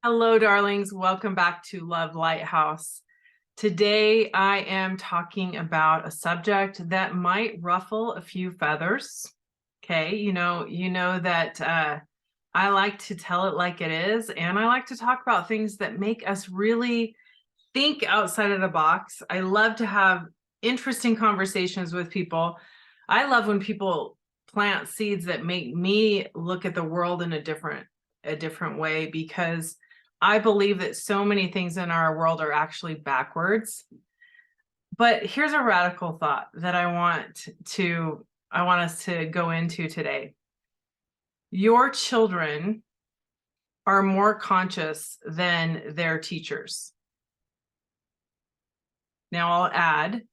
Hello, darlings. Welcome back to Love Lighthouse. Today, I am talking about a subject that might ruffle a few feathers. Okay, you know that I like to tell it like it is, and I like to talk about things that make us really think outside of the box. I love to have interesting conversations with people. I love when people plant seeds that make me look at the world in a different way, because I believe that so many things in our world are actually backwards. But here's a radical thought that I want us to go into today. Your children are more conscious than their teachers. Now I'll add,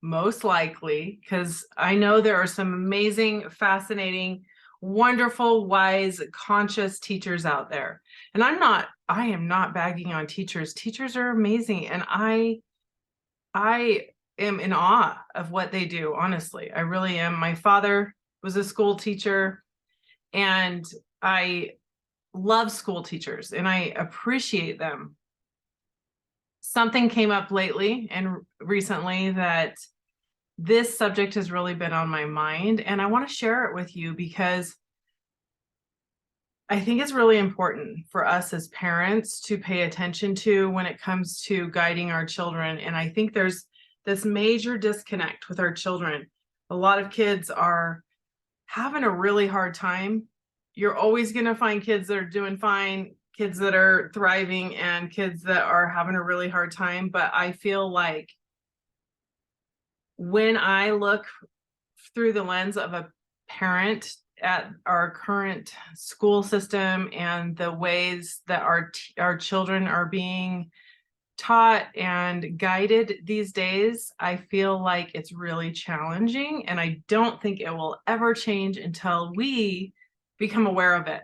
most likely, because I know there are some amazing, fascinating, wonderful, wise, conscious teachers out there. And I am not bagging on teachers. Teachers are amazing. And I am in awe of what they do, honestly. I really am. My father was a school teacher, and I love school teachers and I appreciate them. Something came up lately and recently that this subject has really been on my mind, and I want to share it with you because I think it's really important for us as parents to pay attention to when it comes to guiding our children. And I think there's this major disconnect with our children. A lot of kids are having a really hard time. You're always going to find kids that are doing fine, kids that are thriving, and kids that are having a really hard time. But I feel like when I look through the lens of a parent at our current school system and the ways that our children are being taught and guided these days, I feel like it's really challenging, and I don't think it will ever change until we become aware of it.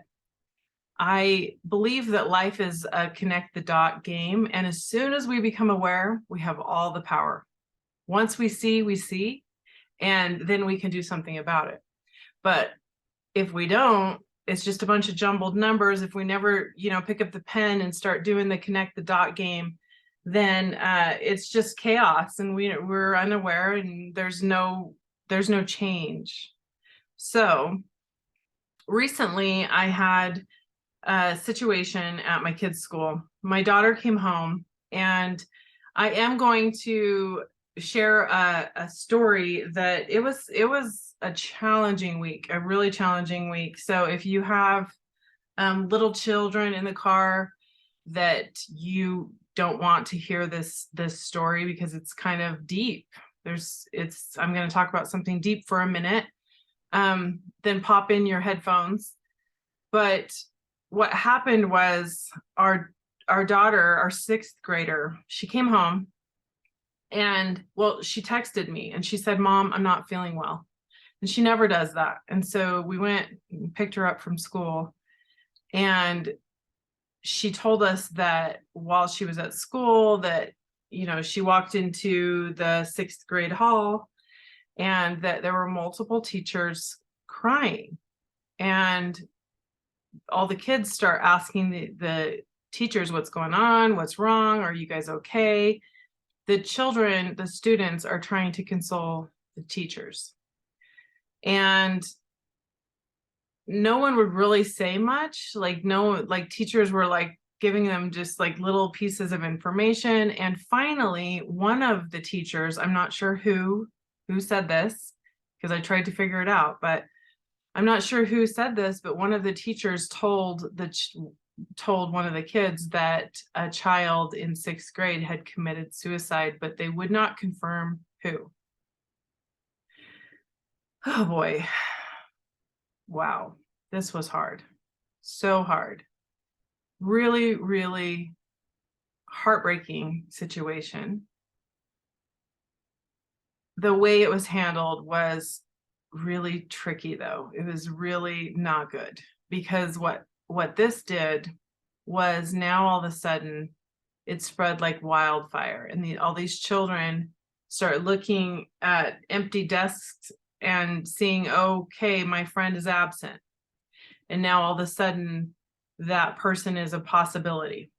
I believe that life is a connect the dot game, and as soon as we become aware, we have all the power. Once we see, and then we can do something about it. But if we don't, it's just a bunch of jumbled numbers. If we never, pick up the pen and start doing the connect the dot game, then it's just chaos, and we're unaware, and there's no change. So recently, I had a situation at my kids' school. My daughter came home, and I am going to share a story that it was a challenging week, a really challenging week. So if you have little children in the car, that you don't want to hear this story because it's kind of deep. I'm going to talk about something deep for a minute. Then pop in your headphones. But what happened was our daughter, our sixth grader, she came home, and she texted me and she said, "Mom, I'm not feeling well." And she never does that. And so we went and picked her up from school, and she told us that while she was at school, that she walked into the sixth grade hall, and that there were multiple teachers crying, and all the kids start asking the teachers, "What's going on? What's wrong? Are you guys okay?" The students are trying to console the teachers, and no one would really say much. Like teachers were like giving them just like little pieces of information. And finally, one of the teachers, I'm not sure who said this, because I tried to figure it out, but I'm not sure who said this, but one of the teachers told one of the kids that a child in sixth grade had committed suicide, but they would not confirm who. Oh boy. Wow. This was hard. So hard. Really, really heartbreaking situation. The way it was handled was really tricky, though. It was really not good, because what this did was, now all of a sudden it spread like wildfire, and all these children start looking at empty desks and seeing, okay, my friend is absent. And now all of a sudden that person is a possibility.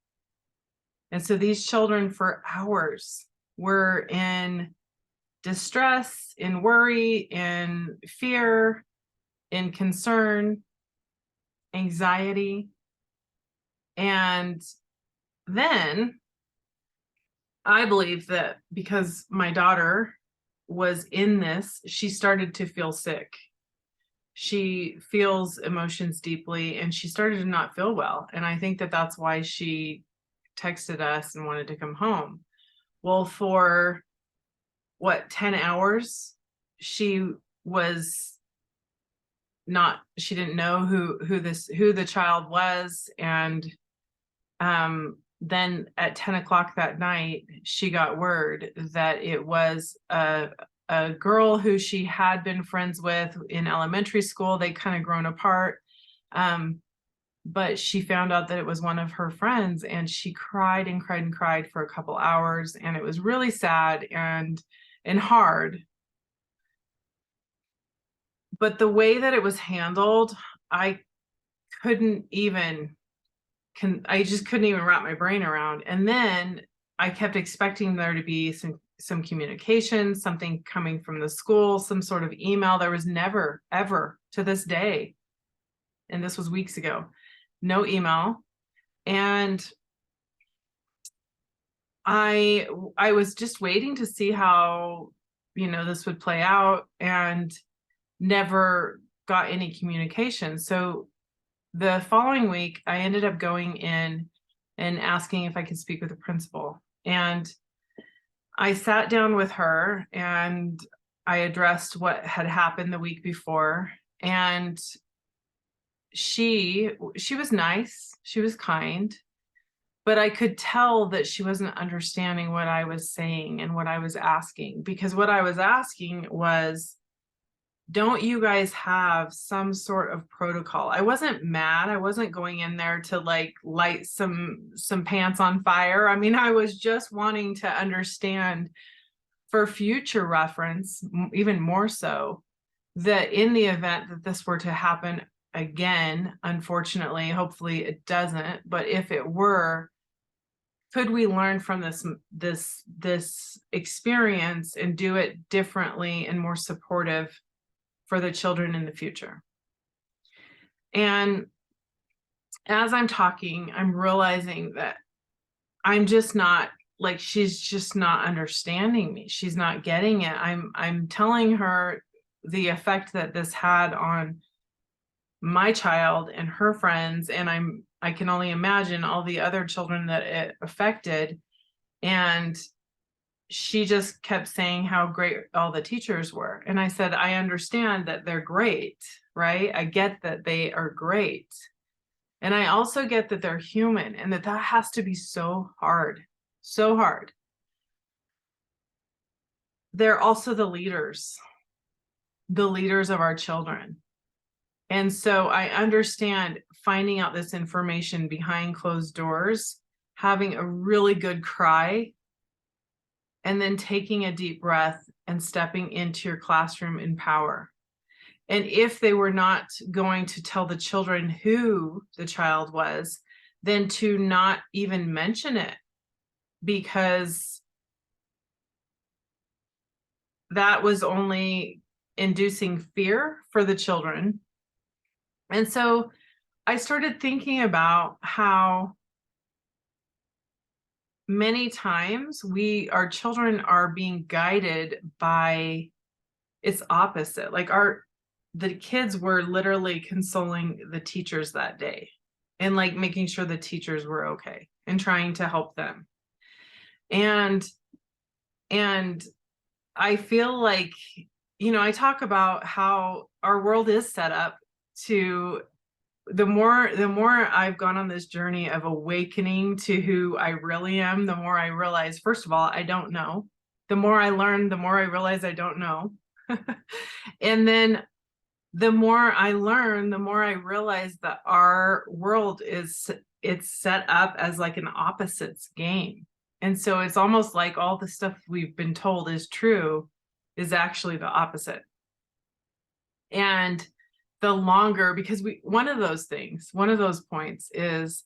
And so these children for hours were in distress, in worry, in fear, in concern, anxiety. And then I believe that because my daughter was in this, she started to feel sick. She feels emotions deeply and she started to not feel well. And I think that that's why she texted us and wanted to come home. Well, for 10 hours, she was not, she didn't know who the child was. And then at 10 o'clock that night, she got word that it was a girl who she had been friends with in elementary school. They kind of grown apart. But she found out that it was one of her friends, and she cried and cried and cried for a couple hours. And it was really sad and hard. But the way that it was handled, I couldn't even I just couldn't even wrap my brain around. And then I kept expecting there to be some communication, something coming from the school, some sort of email. There was never, ever, to this day, and this was weeks ago, no email. And I was just waiting to see how, this would play out, and never got any communication. So the following week, I ended up going in and asking if I could speak with the principal. And I sat down with her and I addressed what had happened the week before. And she was nice, she was kind, but I could tell that she wasn't understanding what I was saying and what I was asking. Because what I was asking was, don't you guys have some sort of protocol? I wasn't mad. I wasn't going in there to light some pants on fire. I mean, I was just wanting to understand for future reference, even more so, that in the event that this were to happen again, unfortunately, hopefully it doesn't, but if it were, could we learn from this experience and do it differently and more supportive for the children in the future? And as I'm talking, I'm realizing that I'm just not, she's just not understanding me. She's not getting it. I'm telling her the effect that this had on my child and her friends, and I can only imagine all the other children that it affected. And she just kept saying how great all the teachers were. And I said, I understand that they're great, right? I get that they are great. And I also get that they're human, and that has to be so hard, so hard. They're also the leaders of our children. And so I understand finding out this information behind closed doors, having a really good cry, and then taking a deep breath and stepping into your classroom in power. And if they were not going to tell the children who the child was, then to not even mention it, because that was only inducing fear for the children. And so I started thinking about how many times our children are being guided by its opposite. The kids were literally consoling the teachers that day, and making sure the teachers were okay and trying to help them. And I feel like, I talk about how our world is set up to, the more I've gone on this journey of awakening to who I really am, the more I realize, first of all, I don't know. The more I learn, the more I realize I don't know. And then the more I learn, the more I realize that our world it's set up as an opposites game. And so it's almost like all the stuff we've been told is true is actually the opposite. And the longer, because one of those points is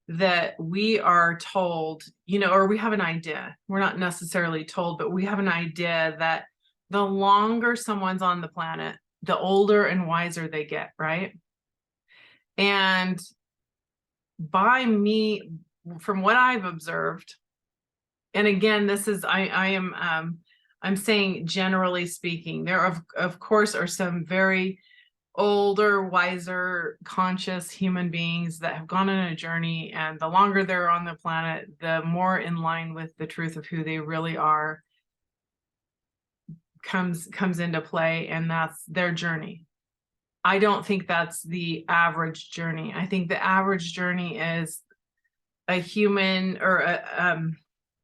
that we are told, or we have an idea, we're not necessarily told, but we have an idea that the longer someone's on the planet, the older and wiser they get, right? And from what I've observed, and again, this is, I'm saying generally speaking, there of course are some very older, wiser, conscious human beings that have gone on a journey, and the longer they're on the planet, the more in line with the truth of who they really are comes into play, and that's their journey. I don't think that's the average journey. I think the average journey is a human or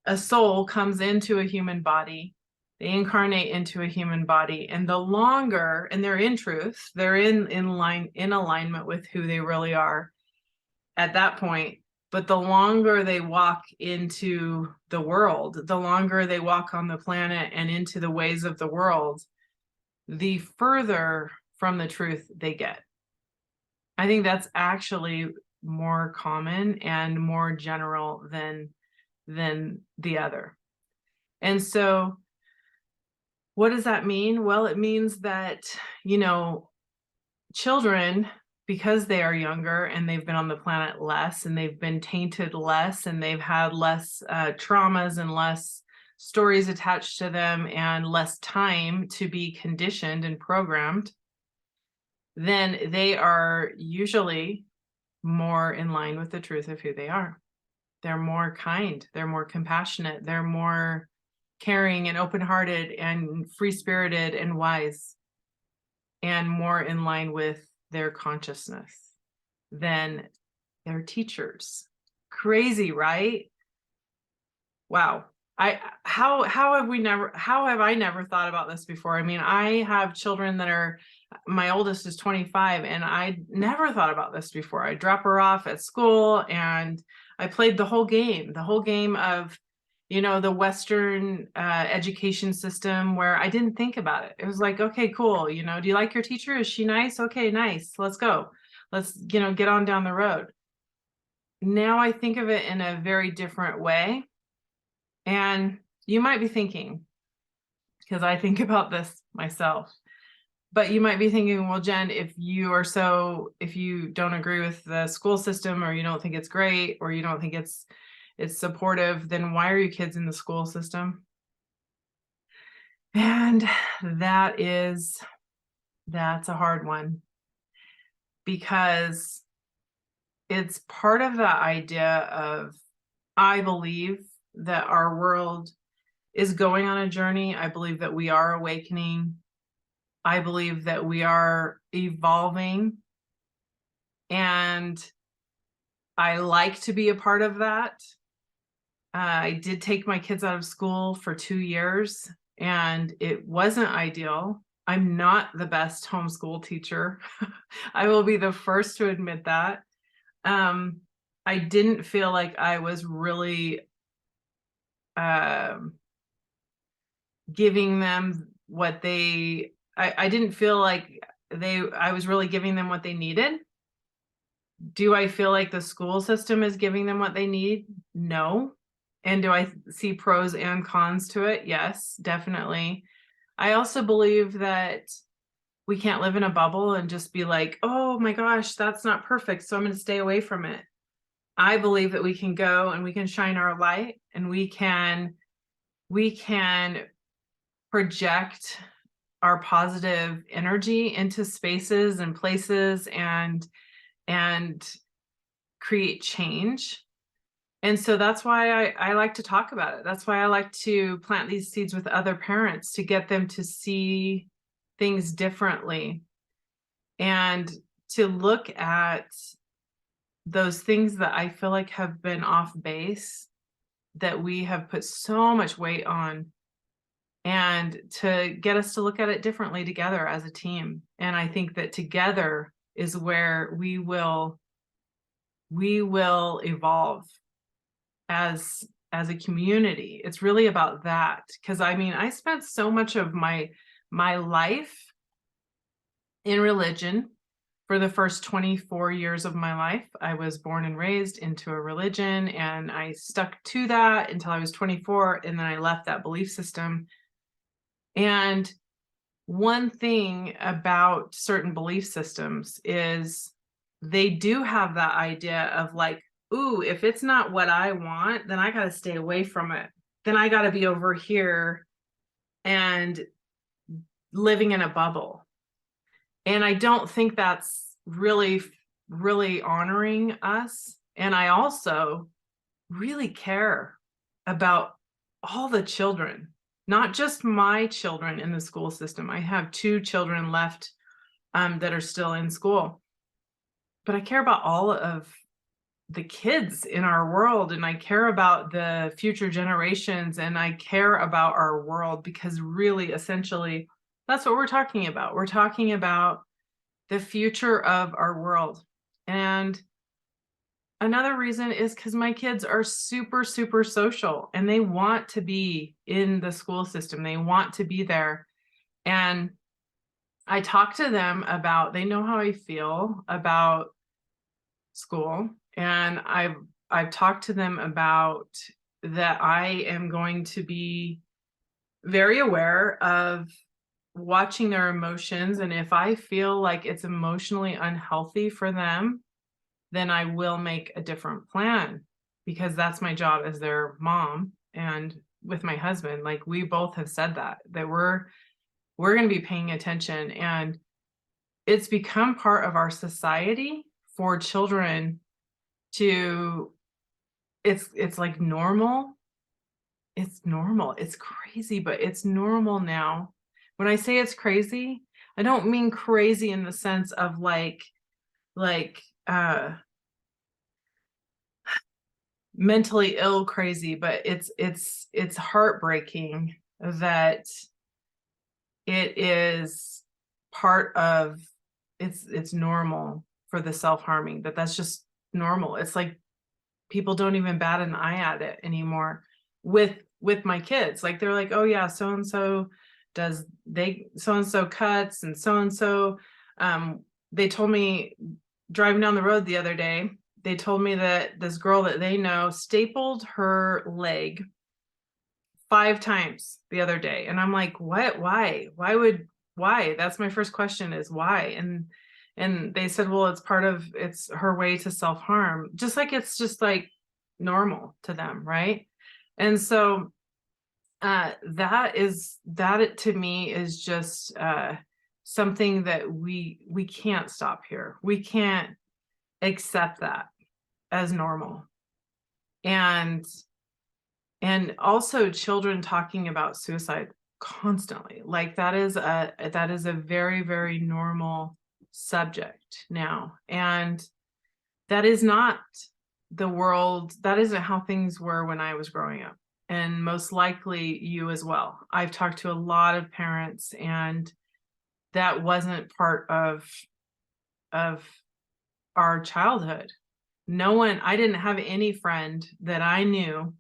a soul comes into a human body, they incarnate into a human body, and the longer, and they're in truth, they're in alignment with who they really are at that point. But the longer they walk into the world, the longer they walk on the planet and into the ways of the world, the further from the truth they get. I think that's actually more common and more general than the other. And so what does that mean? Well, it means that, children, because they are younger and they've been on the planet less and they've been tainted less and they've had less traumas and less stories attached to them and less time to be conditioned and programmed, then they are usually more in line with the truth of who they are. They're more kind, they're more compassionate, they're more caring and open-hearted and free-spirited and wise, and more in line with their consciousness than their teachers. Crazy, right? Wow. How have I never thought about this before? I mean, I have children my oldest is 25, and I never thought about this before. I drop her off at school and I played the whole game of, the Western education system, where I didn't think about it. It was like, okay, cool. Do you like your teacher? Is she nice? Okay, nice. Let's go. Let's, get on down the road. Now I think of it in a very different way. And you might be thinking, because I think about this myself, but you might be thinking, well, Jen, if you don't agree with the school system, or you don't think it's great, or you don't think it's supportive, then why are your kids in the school system? And that's a hard one, because it's part of the idea of, I believe that our world is going on a journey. I believe that we are awakening. I believe that we are evolving, and I like to be a part of that. I did take my kids out of school for 2 years, and it wasn't ideal. I'm not the best homeschool teacher. I will be the first to admit that. I didn't feel like I was really giving them what I didn't feel like I was really giving them what they needed. Do I feel like the school system is giving them what they need? No. And do I see pros and cons to it? Yes, definitely. I also believe that we can't live in a bubble and just be like, oh my gosh, that's not perfect, so I'm going to stay away from it. I believe that we can go and we can shine our light, and we can project our positive energy into spaces and places and create change. And so that's why I like to talk about it. That's why I like to plant these seeds with other parents, to get them to see things differently, and to look at those things that I feel like have been off base, that we have put so much weight on, and to get us to look at it differently together as a team. And I think that together is where we will evolve as a community. It's really about that, because I mean, I spent so much of my life in religion, for the first 24 years of my life, I was born and raised into a religion, and I stuck to that until I was 24, and then I left that belief system. And one thing about certain belief systems is they do have that idea of like, ooh, if it's not what I want, then I got to stay away from it. Then I got to be over here and living in a bubble. And I don't think that's really, really honoring us. And I also really care about all the children, not just my children in the school system. I have 2 children left that are still in school, but I care about all of the kids in our world, and I care about the future generations, and I care about our world, because really, essentially, that's what we're talking about. We're talking about the future of our world. And another reason is because my kids are super, super social, and they want to be in the school system. They want to be there. And I talk to them about, they know how I feel about school. And I've talked to them about that I am going to be very aware of watching their emotions. And if I feel like it's emotionally unhealthy for them, then I will make a different plan, because that's my job as their mom. And with my husband, like, we both have said that we're going to be paying attention. And it's become part of our society for children to, it's like normal. It's normal. It's crazy, but it's normal now. When I say it's crazy, I don't mean crazy in the sense of like mentally ill crazy, but it's heartbreaking that it is part of, it's normal for the self-harming, that's just normal. It's like people don't even bat an eye at it anymore with my kids. Like, they're like, oh yeah, so and so does, they so and so cuts, and so they told me driving down the road the other day, they told me that this girl that they know stapled her leg 5 times the other day. And I'm like, what? Why? That's my first question, is why? And they said, well, it's her way to self-harm, just like it's just like normal to them, right? And so that to me is just something that we can't stop here. We can't accept that as normal. And also children talking about suicide constantly, like that is a very, very normal subject now. And that is not the world, that isn't how things were when I was growing up, and most likely you as well. I've talked to a lot of parents, and that wasn't part of our childhood. I didn't have any friend that I knew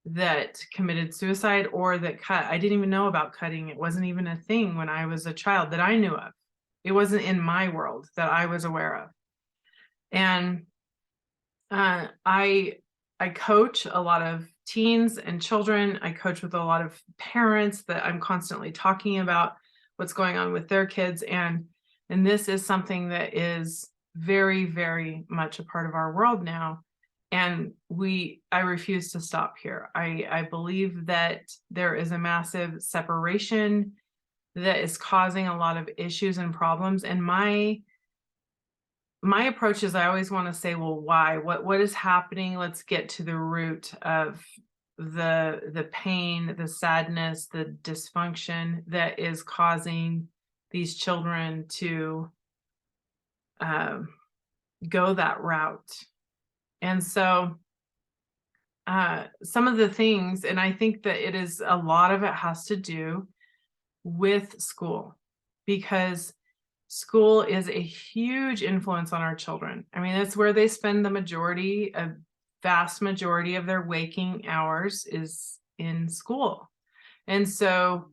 that committed suicide or that cut. I didn't even know about cutting. It wasn't even a thing when I was a child that I knew of. It wasn't in my world that I was aware of. And I coach a lot of teens and children. I coach with a lot of parents that I'm constantly talking about what's going on with their kids. And this is something that is very, very much a part of our world now. And I refuse to stop here. I believe that there is a massive separation that is causing a lot of issues and problems. And my approach is, I always want to say, well, why? What is happening? Let's get to the root of the pain, the sadness, the dysfunction that is causing these children to go that route. And so some of the things, and I think that a lot of it has to do with school, because school is a huge influence on our children. I mean, it's where they spend a vast majority of their waking hours is in school. And so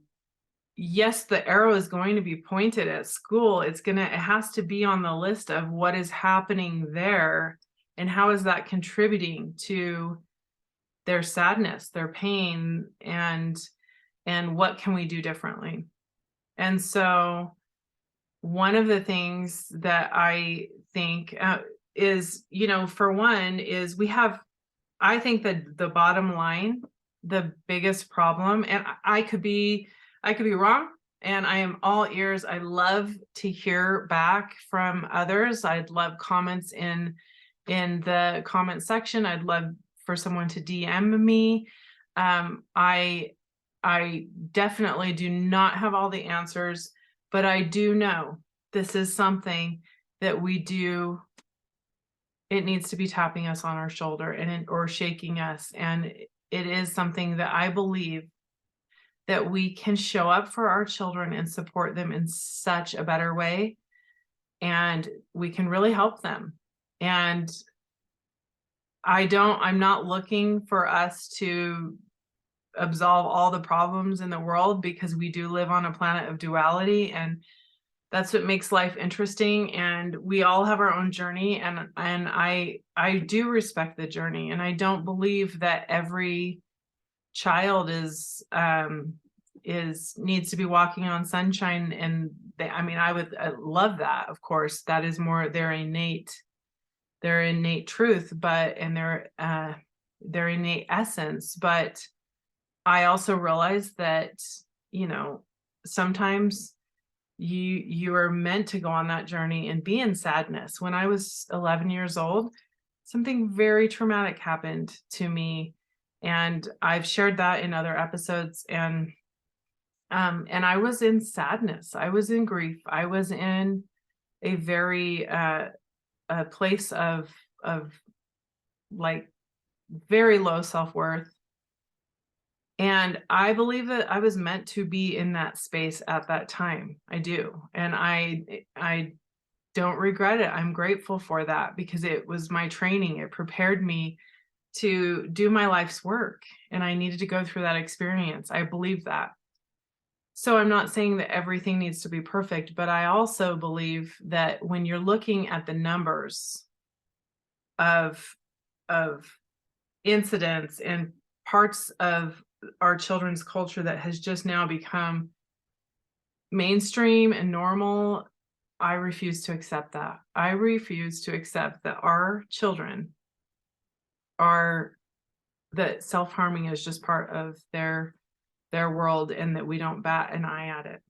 yes, the arrow is going to be pointed at school. It has to be on the list of what is happening there and how is that contributing to their sadness, their pain, and what can we do differently. And so one of the things that I think is, for one, is I think that the bottom line, the biggest problem, and I could be wrong, and I am all ears. I love to hear back from others. I'd love comments in the comment section. I'd love for someone to DM me. I definitely do not have all the answers, but I do know this is something that we do. It needs to be tapping us on our shoulder or shaking us. And it is something that I believe that we can show up for our children and support them in such a better way. And we can really help them. And I'm not looking for us to absolve all the problems in the world, because we do live on a planet of duality, and that's what makes life interesting. And we all have our own journey, and I do respect the journey, and I don't believe that every child needs to be walking on sunshine. And I love that, of course. That is more their innate truth, and their innate essence. But I also realize that, sometimes you are meant to go on that journey and be in sadness. When I was 11 years old, something very traumatic happened to me, and I've shared that in other episodes. And I was in sadness. I was in grief. I was in a very a place of like very low self-worth. And I believe that I was meant to be in that space at that time. I do. And I don't regret it. I'm grateful for that, because it was my training. It prepared me to do my life's work. And I needed to go through that experience. I believe that. So I'm not saying that everything needs to be perfect, but I also believe that when you're looking at the numbers of incidents and parts of our children's culture that has just now become mainstream and normal, I refuse to accept that. I refuse to accept that our children that self-harming is just part of their world, and that we don't bat an eye at it.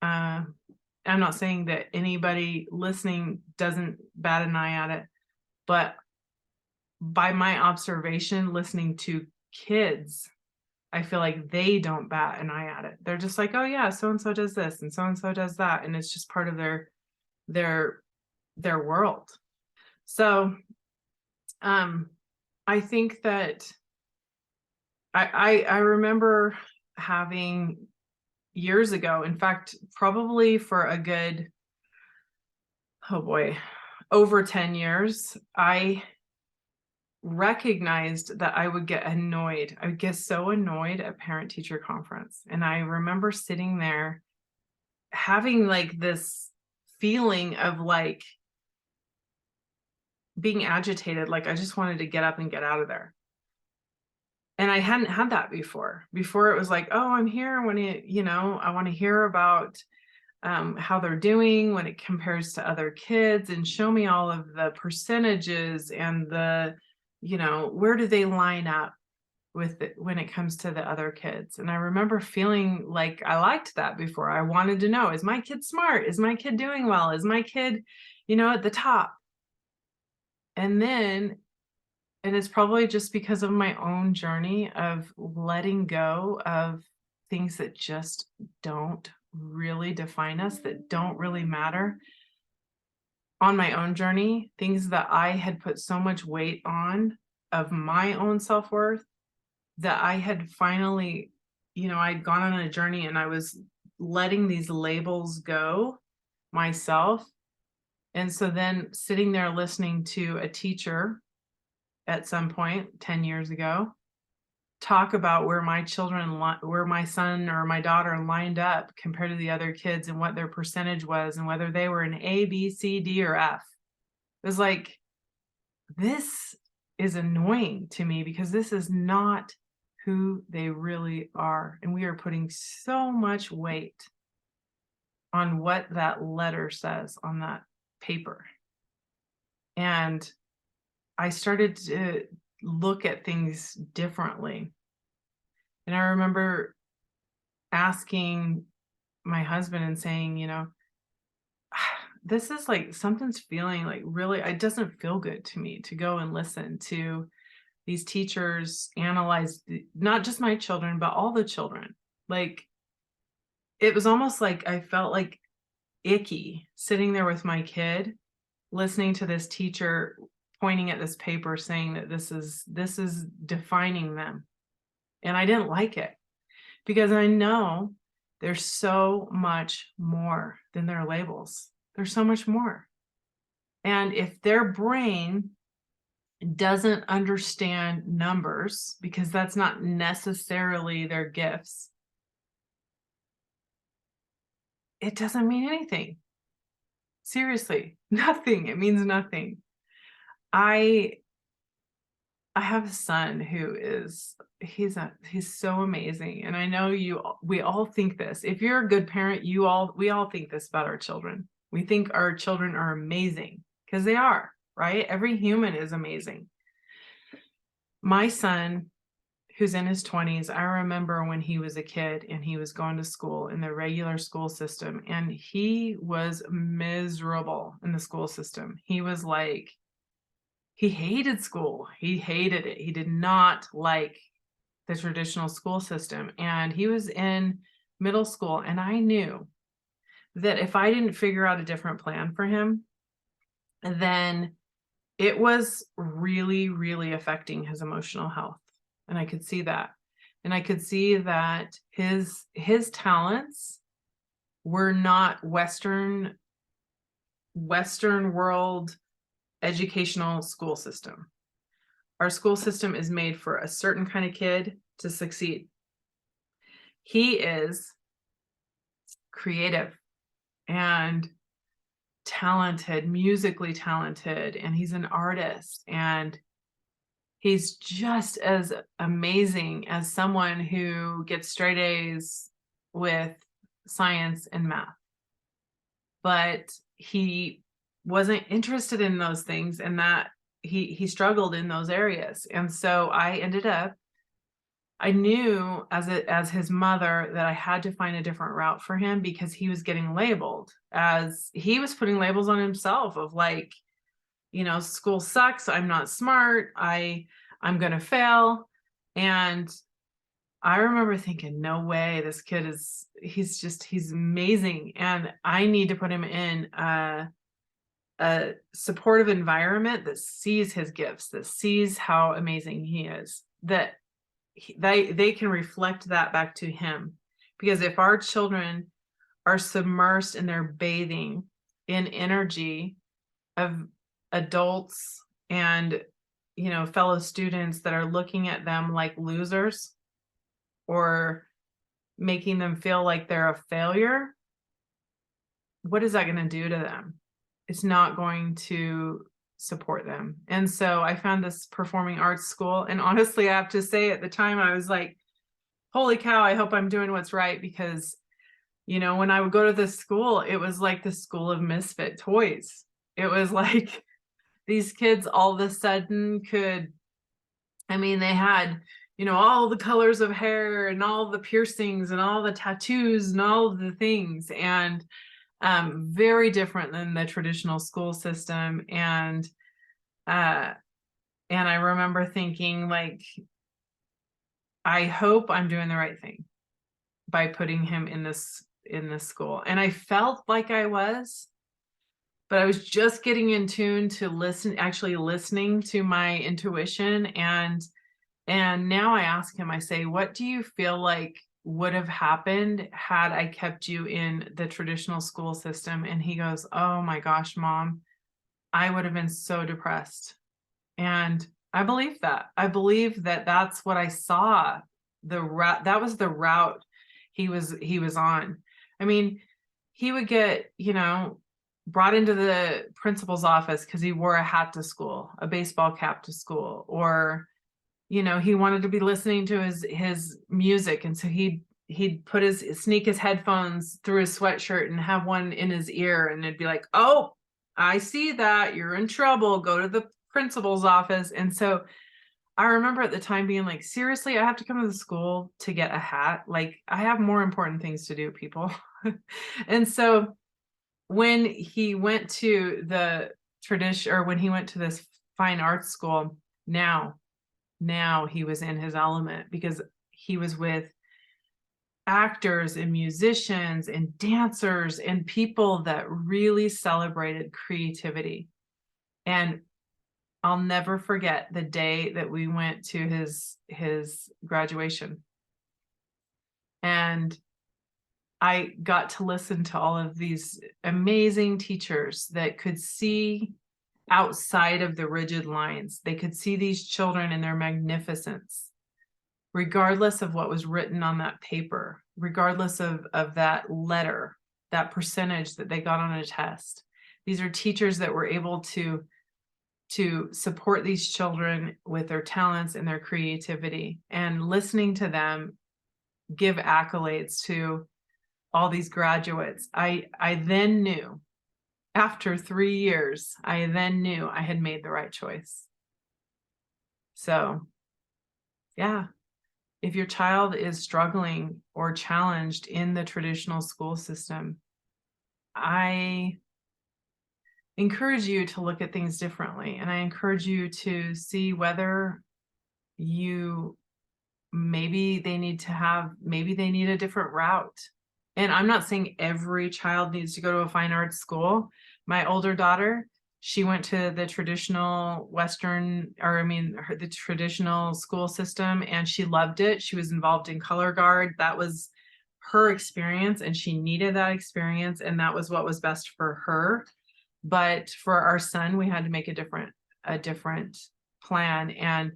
I'm not saying that anybody listening doesn't bat an eye at it, but by my observation, listening to kids, I feel like they don't bat an eye at it. They're just like, oh yeah, so-and-so does this and so-and-so does that. And it's just part of their world. So I think that I remember having years ago, in fact, probably for a good, over 10 years, I recognized that I would get annoyed. I would get so annoyed at parent-teacher conference. And I remember sitting there having like this feeling of like being agitated, like I just wanted to get up and get out of there. And I hadn't had that before. Before it was like, oh, I'm here when I want to hear about how they're doing when it compares to other kids, and show me all of the percentages and where do they line up with it when it comes to the other kids. And I remember feeling like I liked that before. I wanted to know, is my kid smart? Is my kid doing well? Is my kid, at the top? And it's probably just because of my own journey of letting go of things that just don't really define us, that don't really matter. On my own journey, things that I had put so much weight on of my own self-worth, that I had finally, I'd gone on a journey and I was letting these labels go myself. And so then sitting there listening to a teacher at some point 10 years ago talk about where my where my son or my daughter lined up compared to the other kids and what their percentage was and whether they were an A, B, C, D, or F. It was like, this is annoying to me because this is not who they really are. And we are putting so much weight on what that letter says on that paper. And I started to look at things differently. And I remember asking my husband and saying, this is like something's feeling like really, it doesn't feel good to me to go and listen to these teachers analyze not just my children, but all the children. Like, it was almost like I felt like icky sitting there with my kid, listening to this teacher pointing at this paper saying that this is defining them. And I didn't like it because I know there's so much more than their labels. There's so much more. And if their brain doesn't understand numbers, because that's not necessarily their gifts, it doesn't mean anything. Seriously, nothing. It means nothing. I have a son who is he's so amazing, and I know we all think this. If you're a good parent, we all think this about our children. We think our children are amazing because they are, right? Every human is amazing. My son, who's in his 20s, I remember when he was a kid and he was going to school in the regular school system, and he was miserable in the school system. He was like, he hated school. He hated it. He did not like the traditional school system. And he was in middle school. And I knew that if I didn't figure out a different plan for him, then it was really, really affecting his emotional health. And I could see that. And I could see that his talents were not Western world educational school system. Our school system is made for a certain kind of kid to succeed. He is creative and talented, musically talented, and he's an artist, and he's just as amazing as someone who gets straight A's with science and math. But he wasn't interested in those things, and that he struggled in those areas. And so I knew as his mother that I had to find a different route for him, because he was getting labeled, as he was putting labels on himself of like, school sucks, I'm not smart, I'm going to fail. And I remember thinking, no way, this kid he's amazing. And I need to put him in a supportive environment that sees his gifts, that sees how amazing he is, that they can reflect that back to him. Because if our children are submersed and they're bathing in energy of adults and fellow students that are looking at them like losers or making them feel like they're a failure, what is that going to do to them? It's not going to support them. And so I found this performing arts school, and honestly, I have to say, at the time I was like, holy cow, I hope I'm doing what's right. Because when I would go to this school, it was like the school of misfit toys. It was like these kids all of a sudden they had all the colors of hair and all the piercings and all the tattoos and all of the things, and very different than the traditional school system. And I remember thinking, like, I hope I'm doing the right thing by putting him in this school. And I felt like I was, but I was just getting in tune to listening to my intuition. And now I ask him, I say, what do you feel like would have happened had I kept you in the traditional school system? And he goes, oh my gosh, Mom, I would have been so depressed. And I believe that. I believe that that's what I saw. The route, that was the route he was on. I mean, he would get, brought into the principal's office because he wore a hat to school, a baseball cap to school, or, he wanted to be listening to his music. And so he'd sneak his headphones through his sweatshirt and have one in his ear, and it'd be like, oh, I see that, you're in trouble, go to the principal's office. And so I remember at the time being like, seriously, I have to come to the school to get a hat? Like, I have more important things to do, people. And so when he went to the tradition, or when he went to this fine arts school, now he was in his element, because he was with actors and musicians and dancers and people that really celebrated creativity. And I'll never forget the day that we went to his graduation. And I got to listen to all of these amazing teachers that could see outside of the rigid lines. They could see these children in their magnificence, regardless of what was written on that paper, regardless of that letter, that percentage that they got on a test. These are teachers that were able to support these children with their talents and their creativity, and listening to them give accolades to all these graduates. I then knew, after 3 years, I then knew I had made the right choice. So, yeah, if your child is struggling or challenged in the traditional school system, I encourage you to look at things differently. And I encourage you to see whether maybe they need a different route. And I'm not saying every child needs to go to a fine arts school. My older daughter, she went to the traditional the traditional school system, and she loved it. She was involved in color guard. That was her experience, and she needed that experience, and that was what was best for her. But for our son, we had to make a different plan. And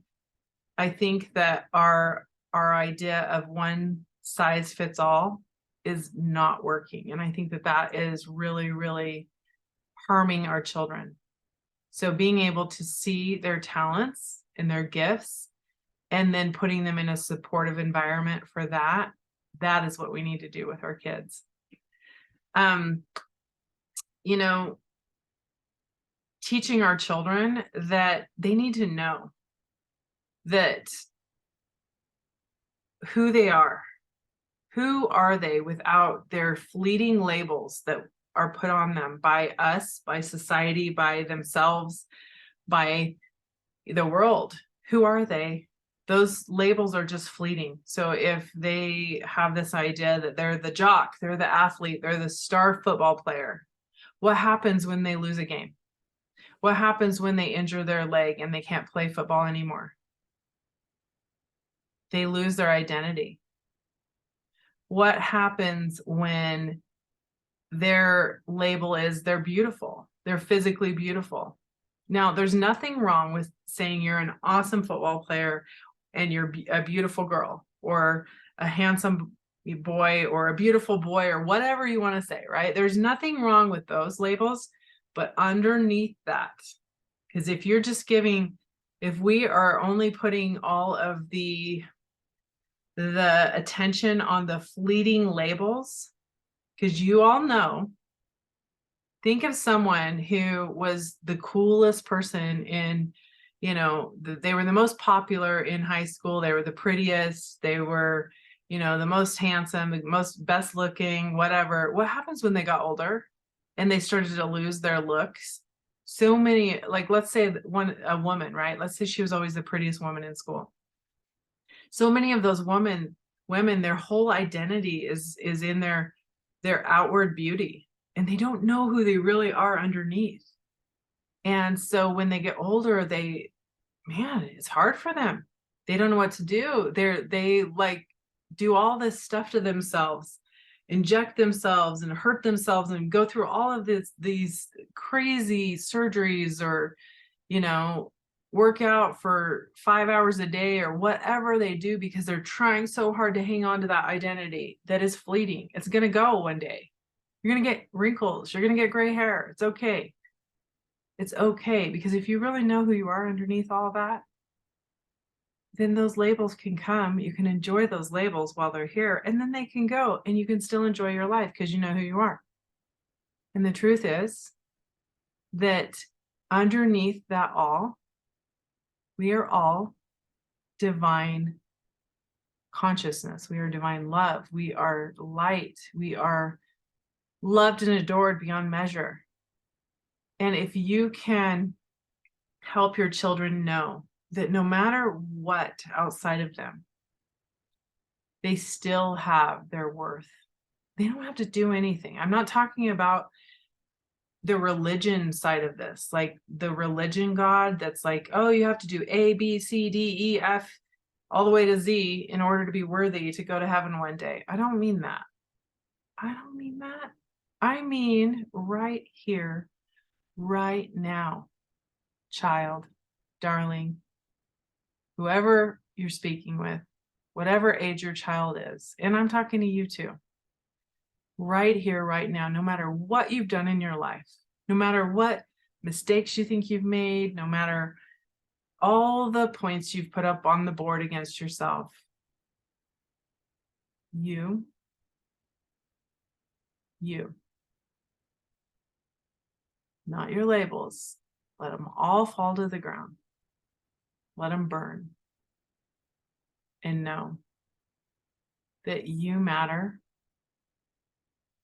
I think that our idea of one size fits all is not working. And I think that is really, really harming our children. So being able to see their talents and their gifts, and then putting them in a supportive environment for that is what we need to do with our kids. Teaching our children that they need to know that who they are. Who are they without their fleeting labels that are put on them by us, by society, by themselves, by the world? Who are they? Those labels are just fleeting. So if they have this idea that they're the jock, they're the athlete, they're the star football player, what happens when they lose a game? What happens when they injure their leg and they can't play football anymore? They lose their identity. What happens when their label is they're beautiful, they're physically beautiful? Now, there's nothing wrong with saying you're an awesome football player and you're a beautiful girl, or a handsome boy, or a beautiful boy, or whatever you want to say, right? There's nothing wrong with those labels. But underneath that, because if we are only putting all of the attention on the fleeting labels, because you all know, think of someone who was the coolest person in, they were the most popular in high school, they were the prettiest, they were, the most handsome, the most best looking, whatever. What happens when they got older and they started to lose their looks? So many, like, let's say a woman, right? Let's say she was always the prettiest woman in school. So many of those women, their whole identity is in their outward beauty, and they don't know who they really are underneath. And so when they get older, it's hard for them. They don't know what to do. They like do all this stuff to themselves, inject themselves and hurt themselves, and go through all of these crazy surgeries, or, work out for 5 hours a day or whatever they do because they're trying so hard to hang on to that identity that is fleeting. It's going to go one day. You're going to get wrinkles. You're going to get gray hair. It's okay. It's okay, because if you really know who you are underneath all that, then those labels can come. You can enjoy those labels while they're here, and then they can go, and you can still enjoy your life because you know who you are. And the truth is that underneath that all, we are all divine consciousness. We are divine love. We are light. We are loved and adored beyond measure. And if you can help your children know that no matter what outside of them, they still have their worth. They don't have to do anything. I'm not talking about the religion side of this, like the religion God that's like, oh, you have to do A, B, C, D, E, F, all the way to Z in order to be worthy to go to heaven one day. I don't mean that. I don't mean that. I mean right here, right now, child, darling, whoever you're speaking with, whatever age your child is, and I'm talking to you too, right here, right now, no matter what you've done in your life, no matter what mistakes you think you've made, no matter all the points you've put up on the board against yourself, you, not your labels, let them all fall to the ground. Let them burn. And know that you matter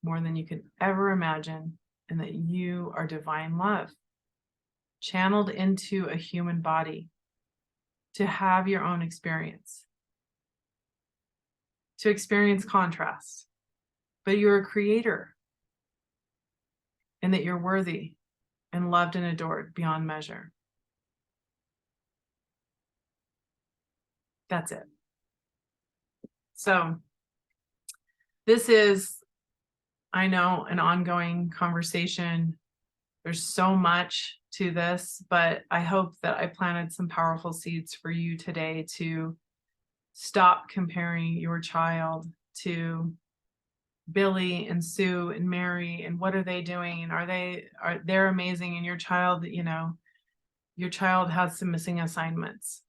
more than you could ever imagine, and that you are divine love, channeled into a human body to have your own experience, to experience contrast. But you're a creator, and that you're worthy and loved and adored beyond measure. That's it. So this is, I know, an ongoing conversation. There's so much to this, but I hope that I planted some powerful seeds for you today to stop comparing your child to Billy and Sue and Mary, and what are they doing? And they're amazing, and your child, your child has some missing assignments.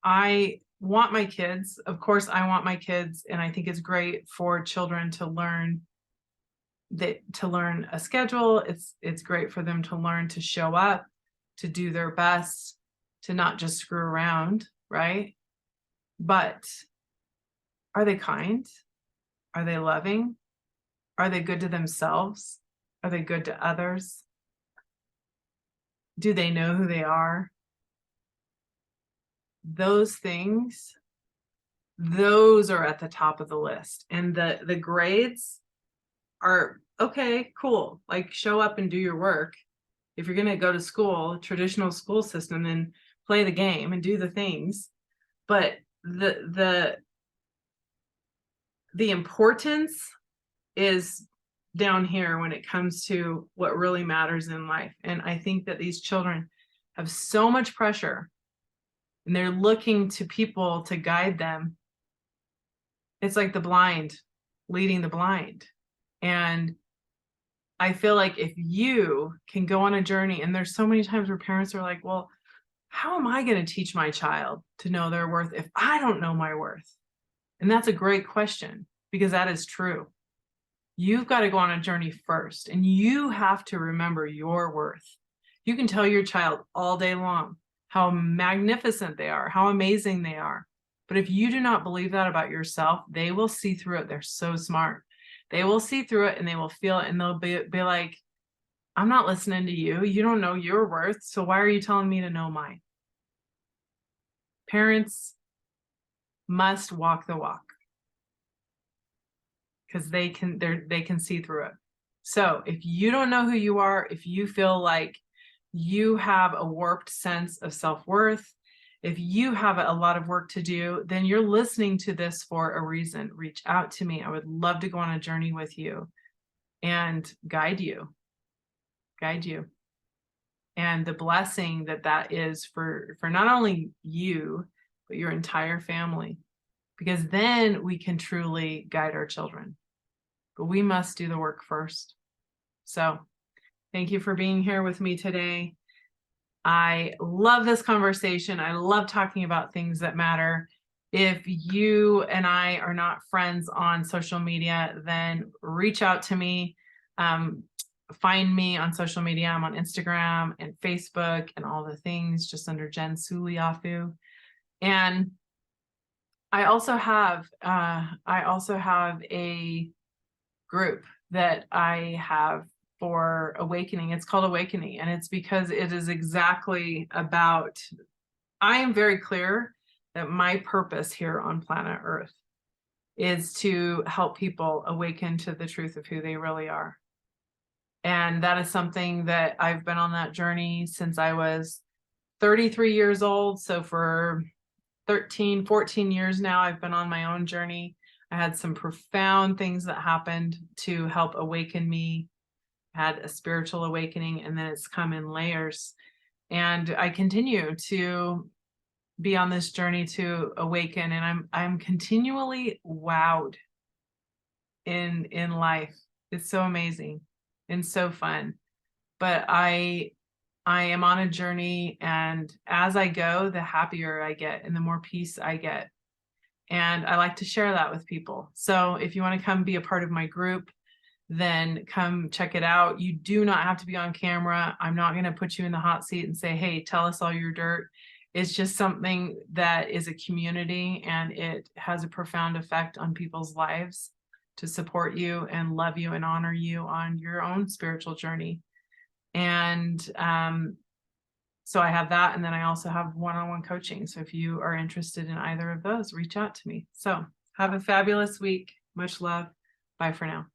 I want my kids, of course I want my kids, and I think it's great for children to learn a schedule. It's great for them to learn to show up, to do their best, to not just screw around, right? But are they kind? Are they loving? Are they good to themselves? Are they good to others? Do they know who they are? Those things, those are at the top of the list. And the grades are okay, cool. Like, show up and do your work. If you're going to go to school, traditional school system, then play the game and do the things. But the importance is down here when it comes to what really matters in life. And I think that these children have so much pressure, and they're looking to people to guide them. It's like the blind leading the blind. And I feel like if you can go on a journey, and there's so many times where parents are like, well, how am I going to teach my child to know their worth if I don't know my worth? And that's a great question, because that is true. You've got to go on a journey first, and you have to remember your worth. You can tell your child all day long how magnificent they are, how amazing they are. But if you do not believe that about yourself, they will see through it. They're so smart. They will see through it, and they will feel it, and they'll be like, I'm not listening to you. You don't know your worth. So why are you telling me to know mine? Parents must walk the walk, because they can see through it. So if you don't know who you are, if you feel like you have a warped sense of self-worth, if you have a lot of work to do, then you're listening to this for a reason. Reach out to me. I would love to go on a journey with you and guide you. and the blessing that that is for not only you, but your entire family, because then we can truly guide our children. But we must do the work first. So thank you for being here with me today. I love this conversation. I love talking about things that matter. If you and I are not friends on social media, then reach out to me. Find me on social media. I'm on Instagram and Facebook and all the things, just under Jen Suliafu. And I also have a group that I have for awakening. It's called Awakening, and it's because it is exactly about, I am very clear that my purpose here on planet Earth is to help people awaken to the truth of who they really are. And that is something that I've been on that journey since I was 33 years old. So for 13, 14 years now, I've been on my own journey. I had some profound things that happened to help awaken me. I had a spiritual awakening, and then it's come in layers. And I continue to be on this journey to awaken, and I'm continually wowed in life. It's so amazing and so fun. But I am on a journey, and as I go, the happier I get and the more peace I get. And I like to share that with people. So if you want to come be a part of my group, then come check it out. You do not have to be on camera. I'm not going to put you in the hot seat and say, hey, tell us all your dirt. It's just something that is a community, and it has a profound effect on people's lives to support you and love you and honor you on your own spiritual journey. And so I have that. And then I also have one-on-one coaching. So if you are interested in either of those, reach out to me. So have a fabulous week. Much love. Bye for now.